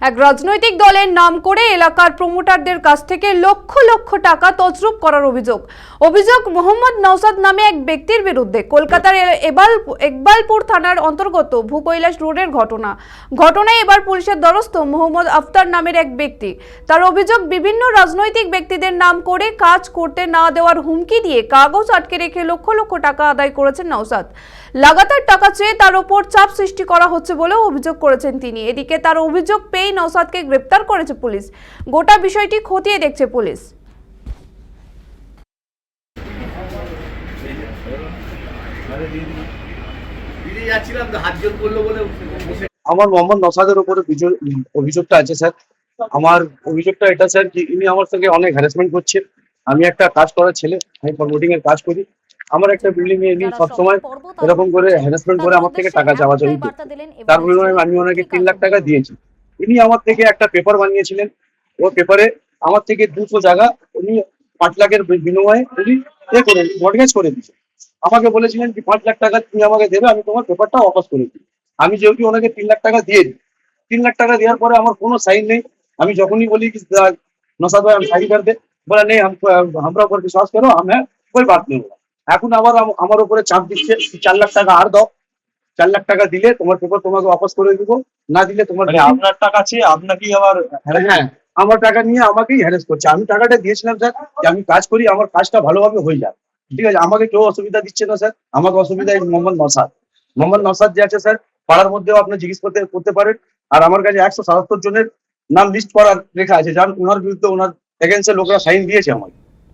এক রাজনৈতিক দলের নাম করে এলাকার প্রমোটারদের কাছ থেকে লক্ষ লক্ষ টাকা তছরূপ করার অভিযোগ মোহাম্মদ নওসাদ নামে এক ব্যক্তির বিরুদ্ধে। কলকাতার ইকবালপুর থানার অন্তর্গত ভূকৈলাস রোডের ঘটনায় এবার পুলিশের দ্বারস্থ মোহাম্মদ আফতার নামের এক ব্যক্তি। তার অভিযোগ, বিভিন্ন রাজনৈতিক ব্যক্তিদের নাম করে কাজ করতে না দেওয়ার হুমকি দিয়ে কাগজ আটকে রেখে লক্ষ লক্ষ টাকা আদায় করেছেন নওসাদ। লাগাতার টাকা চেয়ে তার উপর চাপ সৃষ্টি করা হচ্ছে বলেও অভিযোগ করেছেন তিনি। এদিকে তার অভিযোগ পেয়ে নওসাদকে গ্রেপ্তার করেছে পুলিশ। গোটা বিষয়টি খতিয়ে দেখছে পুলিশ। আমার মোহাম্মদ নওসাদের উপরে অভিযোগটা আছে স্যার। আমার অভিযোগটা এটা স্যার কি ইনি আমার থেকে অনেক হ্যারাসমেন্ট করছে। আমি একটা কাজ করার ছেলে, আমি প্রমোটিং এর কাজ করি। আমার একটা বিল্ডিং এ ইনি সবসময় এরকম করে হ্যারাসমেন্ট করে আমার থেকে টাকা চাওয়া চাই। তার বিনিময়ে আমি ওনাকে 3 লাখ টাকা দিয়েছি। ইনি আমার থেকে একটা পেপার বানিয়েছিলেন। ও পেপারে আমার থেকে 200 জায়গা উনি 5 লাখের বিনিময়ে উনি মর্টগেজ করে দিয়েছে। আমাকে বলেছিলেন কি 5 লাখ টাকা তুমি আমাকে দেবে, আমি তোমার পেপারটা ওয়াপস করে দিই। আমি যেহেতু ওনাকে 3 লাখ টাকা দিয়ে দিই, 3 লাখ টাকা দেওয়ার পরে আমার কোনো সাইন নেই। আমি যখনই বলি कि नौशाद भाई हम साइन कर दे, बोला नहीं हमरा ऊपर विश्वास करो, हमें कोई बात नहीं होगा। এখন আবার আমার উপরে চাপ দিচ্ছে 4 লাখ টাকা আর দাও, 4 লাখ টাকা দিলে তোমার পেপার তোমাকে ওয়াপস করে দিব, না দিলে তোমার আপনার টাকা চেয়ে আপনাকেই আবার হ্যাঁ আমার টাকা নিয়ে আমাকেই হ্যারাস করছে। আমি টাকাটা দিয়েছিলাম স্যার যে আমি কাজ করি, আমার কাজটা ভালোভাবে হয়ে যায়, ঠিক আছে। আমাকে কেউ অসুবিধা দিচ্ছে না স্যার। আমাকে অসুবিধা মোহাম্মদ নওসাদ যে আছে স্যার, পাড়ার মধ্যেও আপনি জিজ্ঞেস করতে পারেন। আর আমার কাছে 177 জনের নাম লিস্ট করা লেখা আছে, যার ওনার বিরুদ্ধে ওনার এগেন্সে লোকরা সাইন দিয়েছে আমাকে।